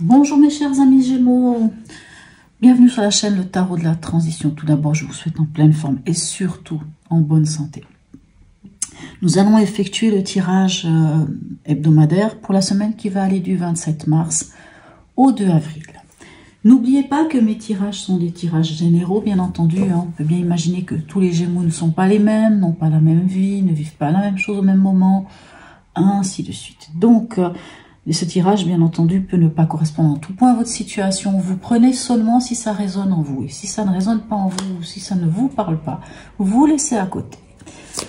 Bonjour mes chers amis Gémeaux, bienvenue sur la chaîne Le Tarot de la Transition. Tout d'abord, je vous souhaite en pleine forme et surtout en bonne santé. Nous allons effectuer le tirage hebdomadaire pour la semaine qui va aller du 27 mars au 2 avril. N'oubliez pas que mes tirages sont des tirages généraux, bien entendu. On peut bien imaginer que tous les Gémeaux ne sont pas les mêmes, n'ont pas la même vie, ne vivent pas la même chose au même moment, ainsi de suite. Donc, ce tirage, bien entendu, peut ne pas correspondre en tout point à votre situation. Vous prenez seulement si ça résonne en vous. Et si ça ne résonne pas en vous, si ça ne vous parle pas, vous laissez à côté.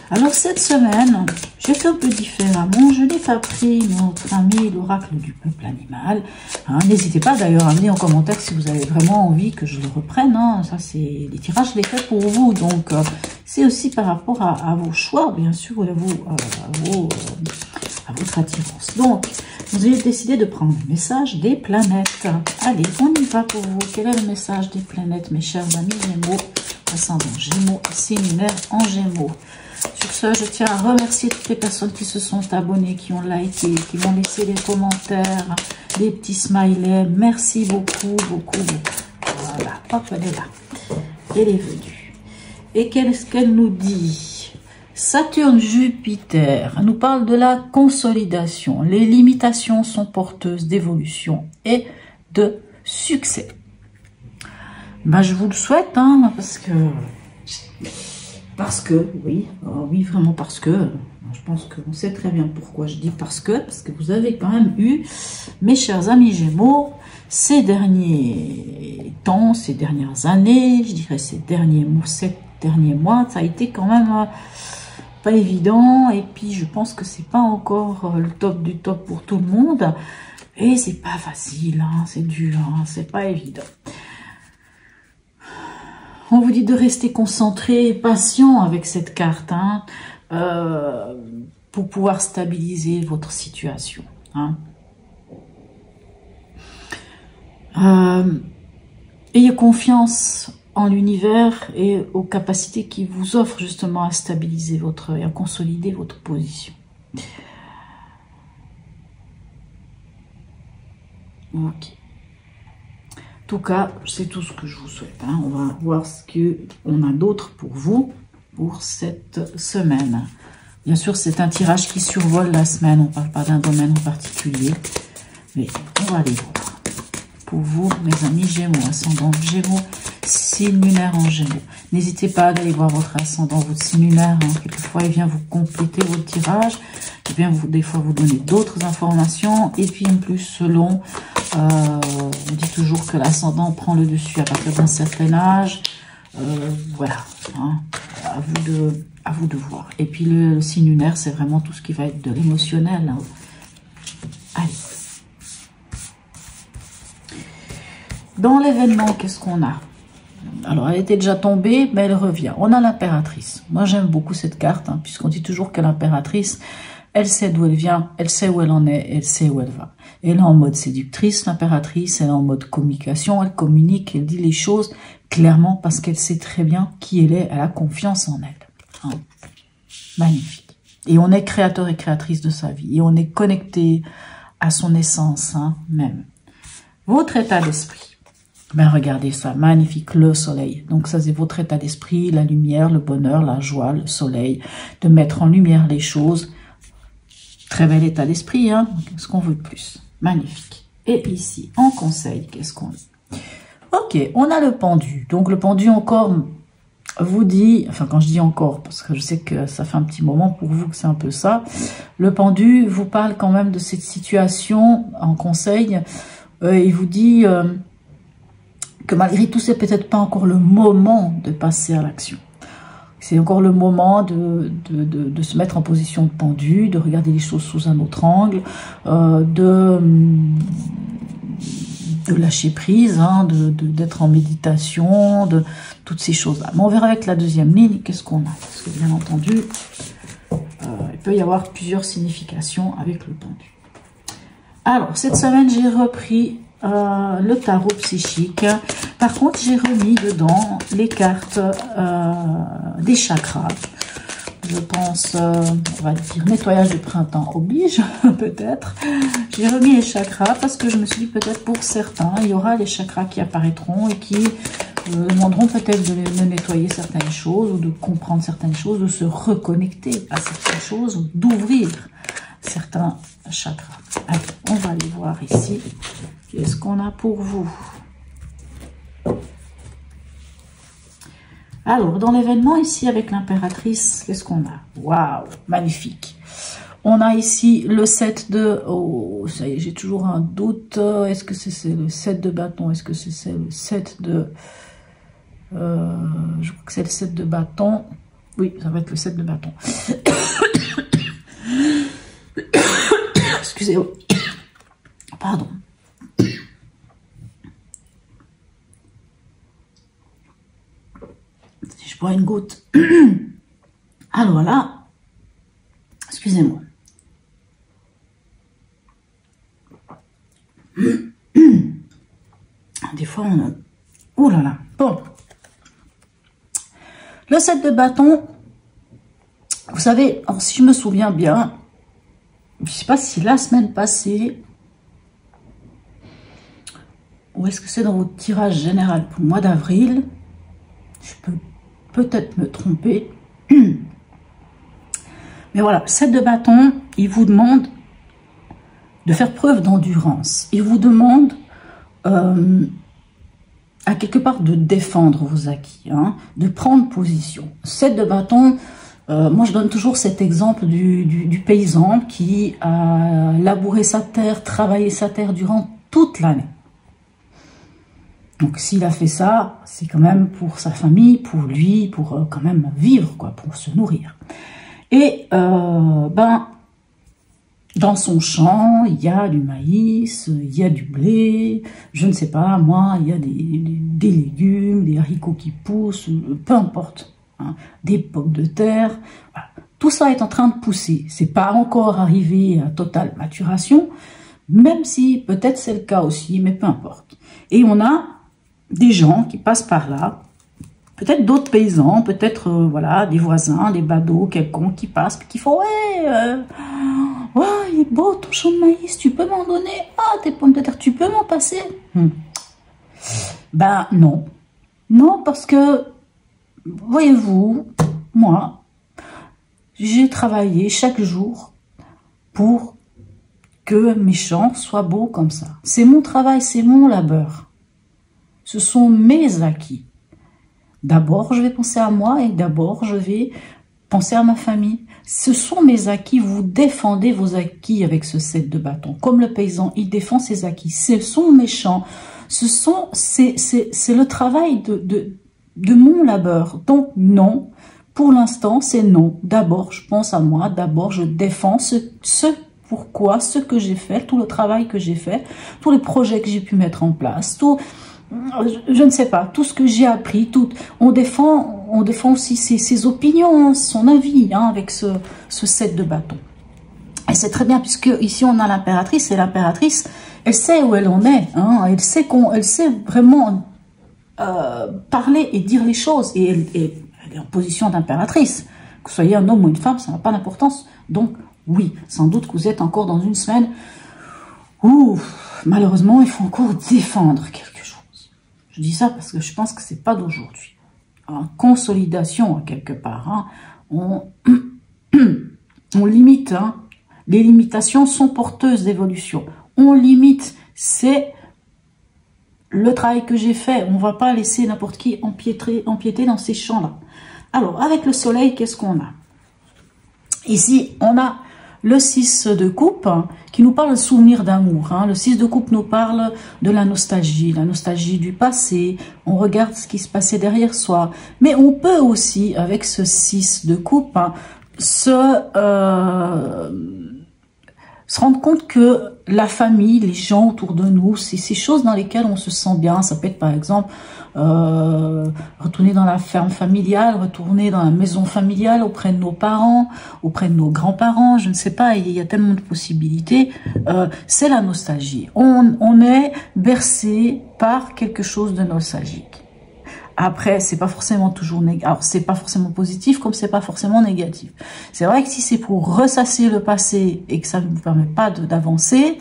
Alors, cette semaine, j'ai fait un peu différemment. Je n'ai pas pris notre ami l'oracle du peuple animal. N'hésitez pas d'ailleurs à me dire en commentaire si vous avez vraiment envie que je le reprenne. Ça, c'est les tirages, je les fais pour vous. Donc, c'est aussi par rapport à vos choix, bien sûr, et à votre attirance. Donc, vous avez décidé de prendre le message des planètes. Allez, on y va pour vous. Quel est le message des planètes, mes chers amis Gémeaux, ascendant Gémeaux, signe lunaire en Gémeaux? Sur ce, je tiens à remercier toutes les personnes qui se sont abonnées, qui ont liké, qui m'ont laissé des commentaires, des petits smileys. Merci beaucoup, beaucoup, beaucoup. Voilà, hop, elle est là. Elle est venue. Et qu'est-ce qu'elle nous dit? Saturne, Jupiter nous parle de la consolidation. Les limitations sont porteuses d'évolution et de succès. Ben, je vous le souhaite, parce que, oui, vraiment parce que, je pense qu'on sait très bien pourquoi je dis parce que vous avez quand même eu, mes chers amis Gémeaux, ces derniers temps, ces dernières années, je dirais ces derniers mois, 7 derniers mois, ça a été quand même pas évident, et puis je pense que c'est pas encore le top du top pour tout le monde, et c'est pas facile, c'est dur, c'est pas évident. On vous dit de rester concentré et patient avec cette carte, pour pouvoir stabiliser votre situation. Ayez confiance en l'univers et aux capacités qui vous offrent justement à stabiliser et à consolider votre position. Ok. En tout cas, c'est tout ce que je vous souhaite. On va voir ce qu'on a d'autre pour vous pour cette semaine. Bien sûr, c'est un tirage qui survole la semaine. On ne parle pas d'un domaine en particulier. Mais on va aller voir. Pour vous, mes amis Gémeaux, ascendant Gémeaux, signe lunaire en Gémeaux. N'hésitez pas à aller voir votre ascendant, votre signe lunaire. Quelquefois, il vient vous compléter votre tirage. Il vient des fois vous donner d'autres informations. Et puis, en plus, selon... on dit toujours que l'ascendant prend le dessus à partir d'un certain âge. Voilà, à vous de voir. Et puis le signe lunaire, c'est vraiment tout ce qui va être de l'émotionnel. Allez. Dans l'événement, qu'est-ce qu'on a? Alors, elle était déjà tombée, mais elle revient. On a l'impératrice. Moi, j'aime beaucoup cette carte, puisqu'on dit toujours que l'impératrice... Elle sait d'où elle vient, elle sait où elle en est, elle sait où elle va. Elle est en mode séductrice, l'impératrice, elle est en mode communication, elle communique, elle dit les choses clairement parce qu'elle sait très bien qui elle est, elle a confiance en elle. Magnifique. Et on est créateur et créatrice de sa vie, et on est connecté à son essence, même. Votre état d'esprit. Ben regardez ça, magnifique, le soleil. Donc ça c'est votre état d'esprit, la lumière, le bonheur, la joie, le soleil, de mettre en lumière les choses. Très bel état d'esprit, qu'est-ce qu'on veut de plus? Magnifique. Et ici, en conseil, qu'est-ce qu'on a? Ok, on a le pendu. Donc le pendu encore vous dit, enfin quand je dis encore, parce que je sais que ça fait un petit moment pour vous que c'est un peu ça, le pendu vous parle quand même de cette situation en conseil. Il vous dit que malgré tout, c'est peut-être pas encore le moment de passer à l'action. C'est encore le moment de se mettre en position de pendu, de regarder les choses sous un autre angle, de lâcher prise, d'être en méditation, de toutes ces choses-là. Mais on verra avec la deuxième ligne, qu'est-ce qu'on a. Parce que bien entendu, il peut y avoir plusieurs significations avec le pendu. Alors, cette semaine, j'ai repris le tarot psychique. Par contre, j'ai remis dedans les cartes des chakras. je pense, on va dire nettoyage de printemps oblige, peut-être. J'ai remis les chakras parce que je me suis dit peut-être pour certains, il y aura les chakras qui apparaîtront et qui demanderont peut-être de nettoyer certaines choses ou de comprendre certaines choses, de se reconnecter à certaines choses, d'ouvrir certains chakras. Allez, on va aller voir ici. Qu'est-ce qu'on a pour vous? Alors, dans l'événement ici avec l'impératrice, qu'est-ce qu'on a? Waouh, magnifique. On a ici le 7 de... Oh, ça y est, j'ai toujours un doute. Est-ce que c'est le 7 de bâton? Est-ce que c'est le 7 de... je crois que c'est le 7 de bâton. Oui, ça va être le 7 de bâton. Excusez-moi. Pardon. Si je bois une goutte. Alors là, excusez-moi. Des fois, on a... Oh là là. Bon. Le 7 de bâton, vous savez, alors, si je me souviens bien, je ne sais pas si la semaine passée, ou est-ce que c'est dans votre tirage général pour le mois d'avril, je peux peut-être me tromper. Mais voilà, le 7 de bâton, il vous demande de faire preuve d'endurance. Il vous demande à quelque part de défendre vos acquis, hein, de prendre position. 7 de bâton, moi je donne toujours cet exemple du paysan qui a labouré sa terre, travaillé sa terre durant toute l'année. Donc s'il a fait ça, c'est quand même pour sa famille, pour lui, pour quand même vivre, quoi, pour se nourrir. Et dans son champ, il y a du maïs, il y a du blé, je ne sais pas, moi, il y a des légumes, des haricots qui poussent, peu importe, hein, des pommes de terre. Voilà. Tout ça est en train de pousser. C'est pas encore arrivé à totale maturation, même si peut-être c'est le cas aussi, mais peu importe. Et on a des gens qui passent par là, peut-être d'autres paysans, peut-être voilà, des voisins, des badauds quelconques qui passent, qui font ouais, il est beau ton champ de maïs, tu peux m'en donner? Ah, tes pommes de terre, tu peux m'en passer? Ben non. Non, parce que, voyez-vous, moi, j'ai travaillé chaque jour pour que mes champs soient beaux comme ça. C'est mon travail, c'est mon labeur. Ce sont mes acquis. D'abord, je vais penser à moi et d'abord, je vais penser à ma famille. Ce sont mes acquis. Vous défendez vos acquis avec ce 7 de bâton. Comme le paysan, il défend ses acquis. Ce sont mes champs. C'est le travail de mon labeur. Donc, non. Pour l'instant, c'est non. D'abord, je pense à moi. D'abord, je défends ce que j'ai fait, tout le travail que j'ai fait, tous les projets que j'ai pu mettre en place, tout... Je ne sais pas, tout ce que j'ai appris, on défend aussi ses opinions, son avis, hein, avec ce 7 de bâton. Et c'est très bien, puisque ici on a l'impératrice, et l'impératrice, elle sait où elle en est, hein, elle sait vraiment parler et dire les choses, et elle est en position d'impératrice. Que vous soyez un homme ou une femme, ça n'a pas d'importance. Donc oui, sans doute que vous êtes encore dans une semaine où malheureusement il faut encore défendre quelque chose. Je dis ça parce que je pense que c'est pas d'aujourd'hui. En consolidation, quelque part, hein, on limite. Hein, les limitations sont porteuses d'évolution. On limite, c'est le travail que j'ai fait. On ne va pas laisser n'importe qui empiéter dans ces champs-là. Alors, avec le soleil, qu'est-ce qu'on a? Ici, on a le 6 de coupe qui nous parle de souvenir d'amour. Hein. Le 6 de coupe nous parle de la nostalgie du passé. On regarde ce qui se passait derrière soi. Mais on peut aussi, avec ce 6 de coupe, hein, se rendre compte que la famille, les gens autour de nous, c'est ces choses dans lesquelles on se sent bien. Ça peut être par exemple retourner dans la ferme familiale, retourner dans la maison familiale auprès de nos parents, auprès de nos grands-parents, je ne sais pas, il y a tellement de possibilités. C'est la nostalgie. On est bercé par quelque chose de nostalgique. Après, c'est pas forcément toujours négatif. Alors, c'est pas forcément positif comme c'est pas forcément négatif. C'est vrai que si c'est pour ressasser le passé et que ça ne vous permet pas d'avancer,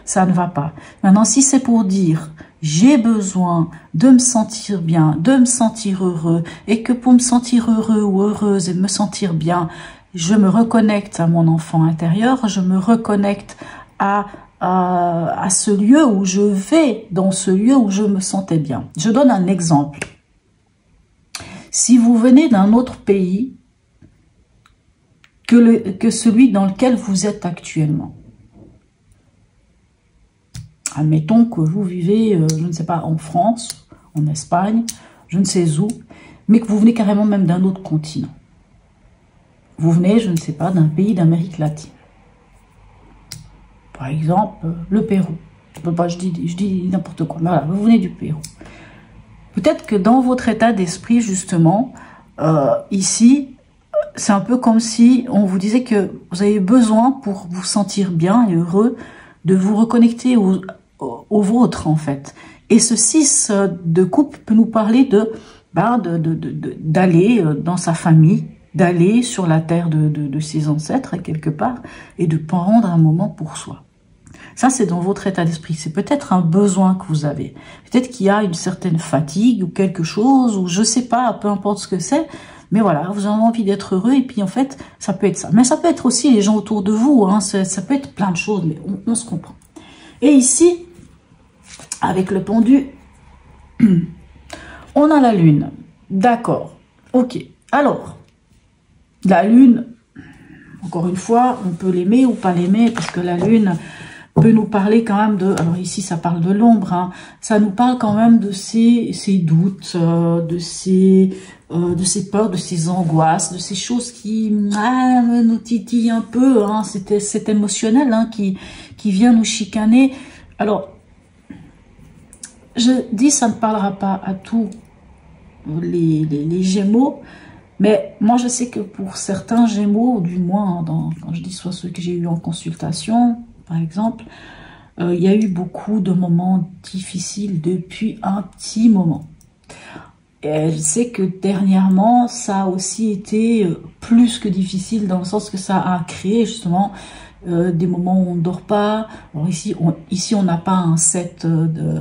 ça ne va pas. Maintenant, si c'est pour dire j'ai besoin de me sentir bien, de me sentir heureux, et que pour me sentir heureux ou heureuse et me sentir bien, je me reconnecte à mon enfant intérieur, je me reconnecte à ce lieu où je vais, dans ce lieu où je me sentais bien. Je donne un exemple. Si vous venez d'un autre pays que celui dans lequel vous êtes actuellement, admettons que vous vivez, je ne sais pas, en France, en Espagne, je ne sais où, mais que vous venez carrément même d'un autre continent. Vous venez, je ne sais pas, d'un pays d'Amérique latine. Par exemple, le Pérou. Je dis n'importe quoi, mais voilà, vous venez du Pérou. Peut-être que dans votre état d'esprit, justement, ici, c'est un peu comme si on vous disait que vous avez besoin, pour vous sentir bien et heureux, de vous reconnecter au vôtre, en fait. Et ce 6 de coupe peut nous parler d'aller dans sa famille, d'aller sur la terre de ses ancêtres, quelque part, et de prendre un moment pour soi. Ça, c'est dans votre état d'esprit. C'est peut-être un besoin que vous avez. Peut-être qu'il y a une certaine fatigue ou quelque chose, ou je sais pas, peu importe ce que c'est. Mais voilà, vous avez envie d'être heureux, et puis en fait, ça peut être ça. Mais ça peut être aussi les gens autour de vous, hein, ça peut être plein de choses, mais on se comprend. Et ici, avec le pendu, on a la lune. D'accord, ok. Alors, la lune, encore une fois, on peut l'aimer ou pas l'aimer, parce que la lune peut nous parler quand même de... Alors ici, ça parle de l'ombre, hein, ça nous parle quand même de ces doutes, de ces peurs, de ces angoisses, de ces choses qui nous titillent un peu, hein, c'est émotionnel, hein, qui vient nous chicaner. Alors, je dis, ça ne parlera pas à tous les Gémeaux, mais moi je sais que pour certains Gémeaux, du moins, hein, quand je dis soit ceux que j'ai eu en consultation, par exemple, il y a eu beaucoup de moments difficiles depuis un petit moment. Et je sais que dernièrement, ça a aussi été plus que difficile, dans le sens que ça a créé justement des moments où on ne dort pas. Alors ici on n'a pas un 7,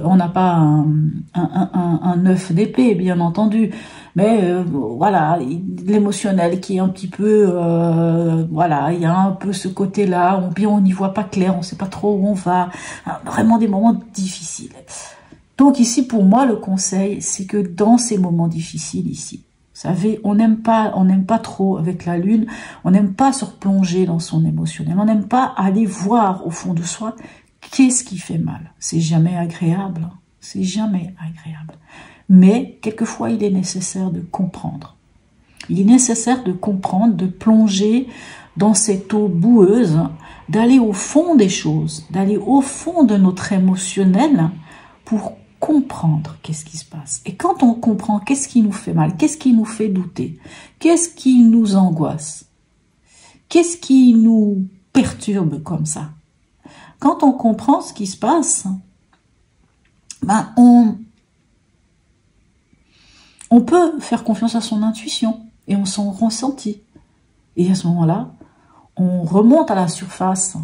on n'a pas un 9 d'épée, bien entendu. Mais voilà, l'émotionnel qui est un petit peu, voilà, il y a un peu ce côté-là, puis on n'y voit pas clair, on ne sait pas trop où on va. Vraiment des moments difficiles. Donc ici, pour moi, le conseil, c'est que dans ces moments difficiles ici, vous savez, on n'aime pas trop avec la lune, on n'aime pas se replonger dans son émotionnel, on n'aime pas aller voir au fond de soi qu'est-ce qui fait mal. C'est jamais agréable, hein. C'est jamais agréable. Mais quelquefois, il est nécessaire de comprendre. Il est nécessaire de comprendre, de plonger dans cette eau boueuse, d'aller au fond des choses, d'aller au fond de notre émotionnel pour comprendre qu'est-ce qui se passe. Et quand on comprend qu'est-ce qui nous fait mal, qu'est-ce qui nous fait douter, qu'est-ce qui nous angoisse, qu'est-ce qui nous perturbe comme ça. Quand on comprend ce qui se passe, ben on peut faire confiance à son intuition et on s'en ressenti. Et à ce moment-là, on remonte à la surface,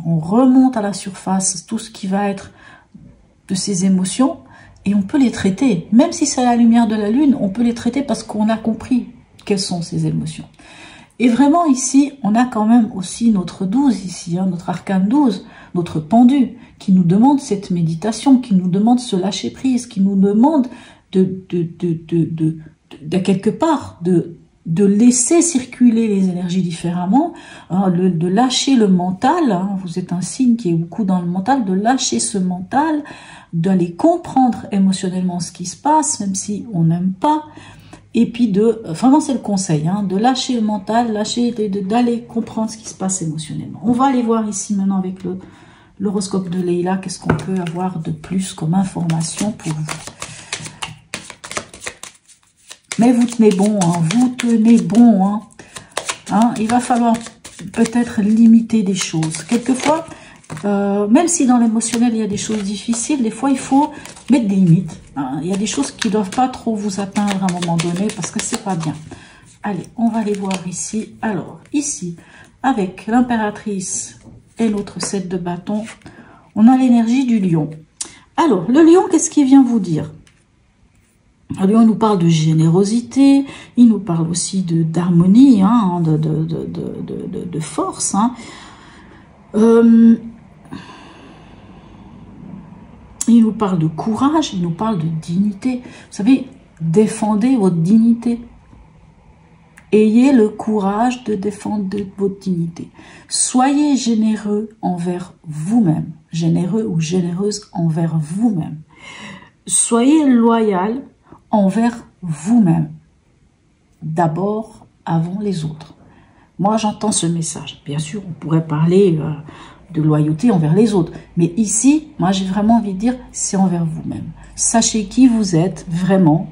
tout ce qui va être de ces émotions, et on peut les traiter. Même si c'est à la lumière de la lune, on peut les traiter parce qu'on a compris quelles sont ces émotions. Et vraiment ici, on a quand même aussi notre 12 ici, hein, notre arcane 12, notre pendu, qui nous demande cette méditation, qui nous demande ce lâcher prise, qui nous demande de quelque part de laisser circuler les énergies différemment, hein, de lâcher le mental, hein, vous êtes un signe qui est beaucoup dans le mental, de lâcher ce mental, d'aller comprendre émotionnellement ce qui se passe, même si on n'aime pas, et puis vraiment c'est le conseil, hein, de lâcher le mental, d'aller comprendre ce qui se passe émotionnellement. On va aller voir ici maintenant avec l'horoscope de Leïla, qu'est-ce qu'on peut avoir de plus comme information pour vous. Mais vous tenez bon, hein, vous tenez bon. Hein. Il va falloir peut-être limiter des choses. Quelquefois, Même si dans l'émotionnel, il y a des choses difficiles, des fois, il faut mettre des limites. Hein. Il y a des choses qui ne doivent pas trop vous atteindre à un moment donné parce que c'est pas bien. Allez, on va les voir ici. Alors, ici, avec l'impératrice et l'autre 7 de bâton, on a l'énergie du lion. Alors, le lion, qu'est-ce qu'il vient vous dire? Le lion, il nous parle de générosité, il nous parle aussi d'harmonie, hein, de force. Hein. Il nous parle de courage, il nous parle de dignité. Vous savez, défendez votre dignité. Ayez le courage de défendre votre dignité. Soyez généreux envers vous-même. Généreux ou généreuse envers vous-même. Soyez loyal envers vous-même. D'abord, avant les autres. Moi, j'entends ce message. Bien sûr, on pourrait parler de loyauté envers les autres. Mais ici, moi, j'ai vraiment envie de dire, c'est envers vous-même. Sachez qui vous êtes, vraiment.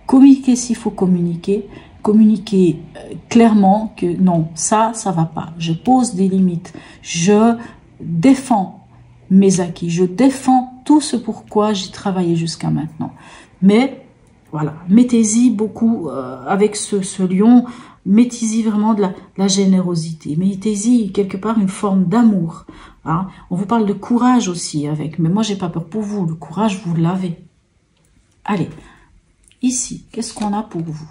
Communiquez s'il faut communiquer. Communiquer clairement que non, ça va pas. Je pose des limites. Je défends mes acquis. Je défends tout ce pourquoi j'ai travaillé jusqu'à maintenant. Mais, voilà, mettez-y beaucoup avec ce lion. Mettez-y vraiment de la générosité. Mettez-y quelque part une forme d'amour. Hein. On vous parle de courage aussi avec. Mais moi, j'ai pas peur pour vous. Le courage, vous l'avez. Allez, ici, qu'est-ce qu'on a pour vous?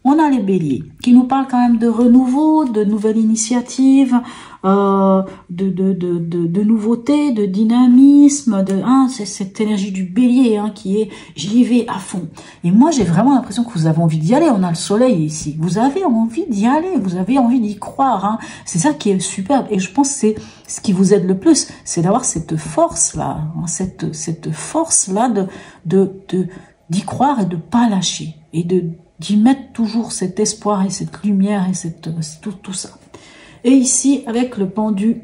On a les béliers qui nous parlent quand même de renouveau, de nouvelles initiatives, de nouveautés, de dynamisme, c'est cette énergie du bélier hein, qui est j'y vais à fond. Et moi j'ai vraiment l'impression que vous avez envie d'y aller. On a le soleil ici. Vous avez envie d'y aller, vous avez envie d'y croire. Hein. C'est ça qui est superbe. Et je pense que c'est ce qui vous aide le plus, c'est d'avoir cette force là, hein, cette force là d'y croire et de pas lâcher et d'y mettre toujours cet espoir et cette lumière et tout ça. Et ici, avec le pendu,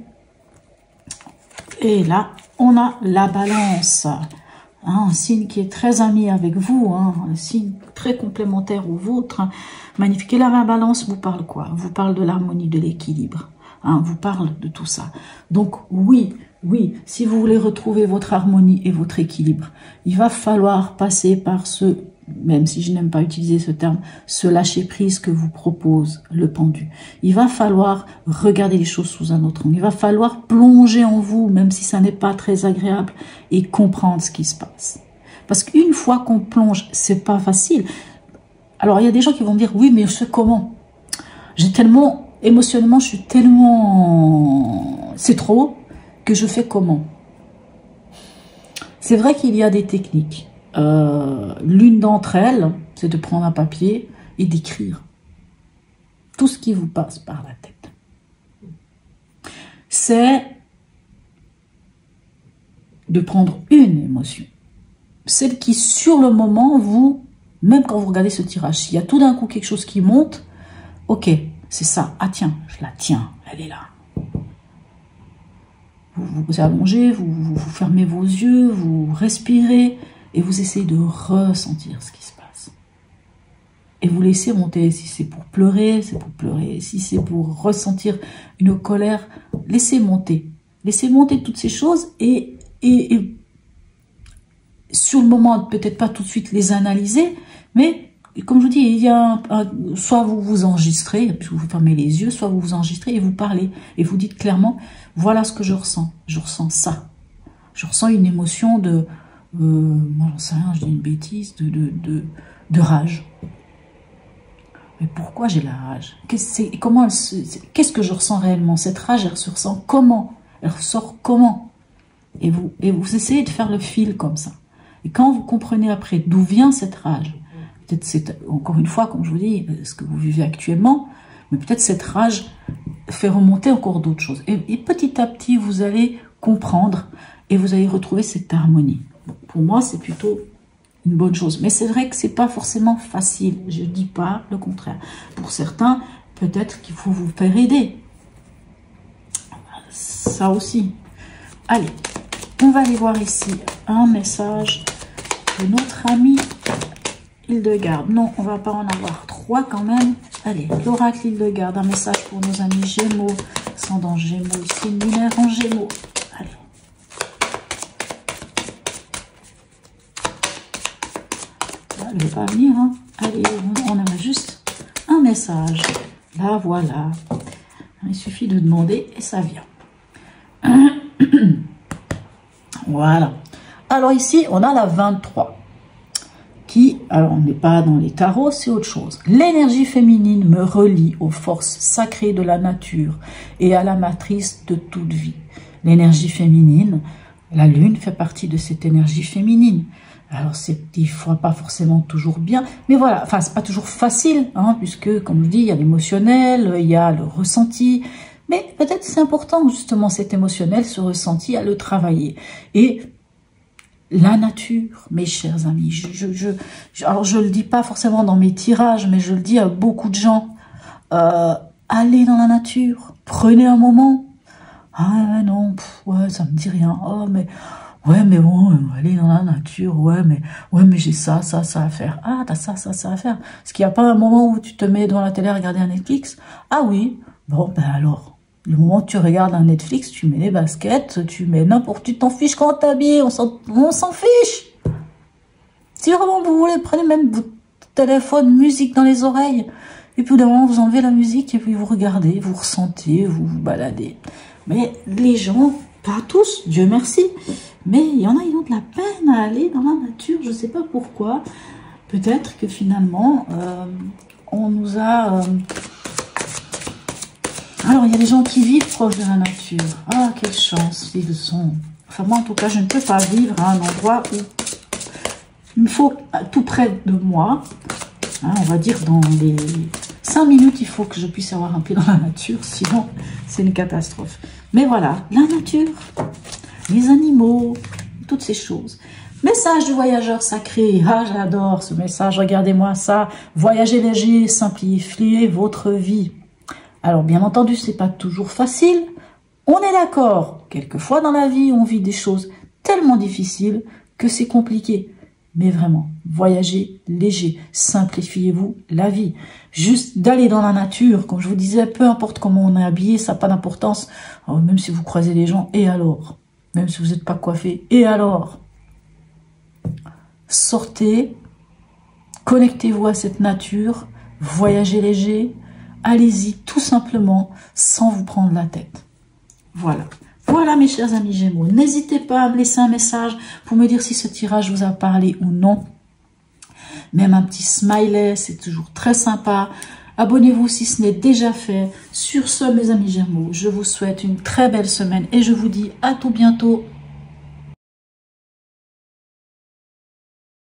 et là, on a la balance. Hein, un signe qui est très ami avec vous, hein, un signe très complémentaire au vôtre. Hein, magnifique. Et là, la balance vous parle quoi? Vous parle de l'harmonie, de l'équilibre. Hein, vous parle de tout ça. Donc, oui, si vous voulez retrouver votre harmonie et votre équilibre, il va falloir passer par même si je n'aime pas utiliser ce terme, ce lâcher-prise que vous propose le pendu. Il va falloir regarder les choses sous un autre angle. Il va falloir plonger en vous, même si ça n'est pas très agréable, et comprendre ce qui se passe. Parce qu'une fois qu'on plonge, c'est pas facile. Alors, il y a des gens qui vont me dire, oui, mais je sais comment. Émotionnellement, je suis tellement... C'est trop que je fais comment. C'est vrai qu'il y a des techniques. L'une d'entre elles, c'est de prendre un papier et d'écrire tout ce qui vous passe par la tête. C'est de prendre une émotion, celle qui sur le moment, même quand vous regardez ce tirage, s'il y a tout d'un coup quelque chose qui monte, ok, c'est ça, ah tiens, je la tiens, elle est là. Vous vous allongez, vous fermez vos yeux, vous respirez, et vous essayez de ressentir ce qui se passe. Et vous laissez monter. Si c'est pour pleurer, c'est pour pleurer. Si c'est pour ressentir une colère, laissez monter. Laissez monter toutes ces choses et sur le moment, peut-être pas tout de suite les analyser, mais comme je vous dis, il y a soit vous vous enregistrez, puis vous fermez les yeux, soit vous vous enregistrez et vous parlez. Et vous dites clairement, voilà ce que je ressens. Je ressens ça. Je ressens une émotion moi j'en sais rien, je dis une bêtise, de rage. Mais pourquoi j'ai la rage? Qu'est-ce que je ressens réellement? Cette rage, elle se ressent comment? Elle ressort comment? Et vous essayez de faire le fil comme ça. Et quand vous comprenez après d'où vient cette rage, peut-être c'est, encore une fois, comme je vous dis, ce que vous vivez actuellement, mais peut-être cette rage fait remonter encore d'autres choses. Et petit à petit, vous allez comprendre et vous allez retrouver cette harmonie. Pour moi, c'est plutôt une bonne chose. Mais c'est vrai que c'est pas forcément facile. Je dis pas le contraire. Pour certains, peut-être qu'il faut vous faire aider. Ça aussi. Allez, on va aller voir ici un message de notre ami Hildegarde. Non, on va pas en avoir 3 quand même. Allez, l'oracle Hildegarde, un message pour nos amis Gémeaux, ascendant Gémeaux, ici lunaire en Gémeaux. pas venir, hein. Allez, on a juste un message. Là, voilà. Il suffit de demander et ça vient. Voilà. Alors ici, on a la 23. Qui, alors on n'est pas dans les tarots, c'est autre chose. L'énergie féminine me relie aux forces sacrées de la nature et à la matrice de toute vie. L'énergie féminine, la lune fait partie de cette énergie féminine. Alors c'est des fois pas forcément toujours bien, mais voilà, enfin c'est pas toujours facile, hein, puisque comme je dis, il y a l'émotionnel, il y a le ressenti, mais peut-être c'est important justement cet émotionnel, ce ressenti, à le travailler. Et la nature, mes chers amis, alors je le dis pas forcément dans mes tirages, mais je le dis à beaucoup de gens, allez dans la nature, prenez un moment. Ah non, ouais, ça me dit rien. Oh mais ouais, mais bon, allez dans la nature, ouais, mais j'ai ça à faire. Ah, t'as ça à faire. Est-ce qu'il n'y a pas un moment où tu te mets devant la télé à regarder un Netflix? Ah oui, bon, ben alors. Le moment où tu regardes un Netflix, tu mets les baskets, tu mets n'importe, tu t'en fiches quand t'habilles, on s'en fiche. Si vraiment vous voulez, prenez même votre téléphone, musique dans les oreilles, et puis d'un moment vous enlevez la musique, et puis vous regardez, vous ressentez, vous vous baladez. Mais les gens, pas tous, Dieu merci, mais il y en a, ils ont de la peine à aller dans la nature, je sais pas pourquoi. Peut-être que finalement, on nous a... Alors, il y a des gens qui vivent proche de la nature. Ah, quelle chance, ils sont... Enfin, moi, en tout cas, je ne peux pas vivre à un endroit où il me faut tout près de moi. Hein, on va dire dans les 5 minutes, il faut que je puisse avoir un pied dans la nature. Sinon, c'est une catastrophe. Mais voilà, la nature, les animaux, toutes ces choses. Message du voyageur sacré. Ah, j'adore ce message. Regardez-moi ça. Voyagez léger, simplifiez votre vie. Alors, bien entendu, c'est pas toujours facile. On est d'accord. Quelquefois dans la vie, on vit des choses tellement difficiles que c'est compliqué. Mais vraiment, voyagez léger. Simplifiez-vous la vie. Juste d'aller dans la nature, comme je vous disais, peu importe comment on est habillé, ça n'a pas d'importance. Même si vous croisez les gens, et alors? Même si vous n'êtes pas coiffé, et alors? Sortez, connectez-vous à cette nature, voyagez léger. Allez-y tout simplement sans vous prendre la tête. Voilà. Voilà mes chers amis Gémeaux. N'hésitez pas à me laisser un message pour me dire si ce tirage vous a parlé ou non. Même un petit smiley, c'est toujours très sympa. Abonnez-vous si ce n'est déjà fait. Sur ce mes amis Gémeaux, je vous souhaite une très belle semaine et je vous dis à tout bientôt.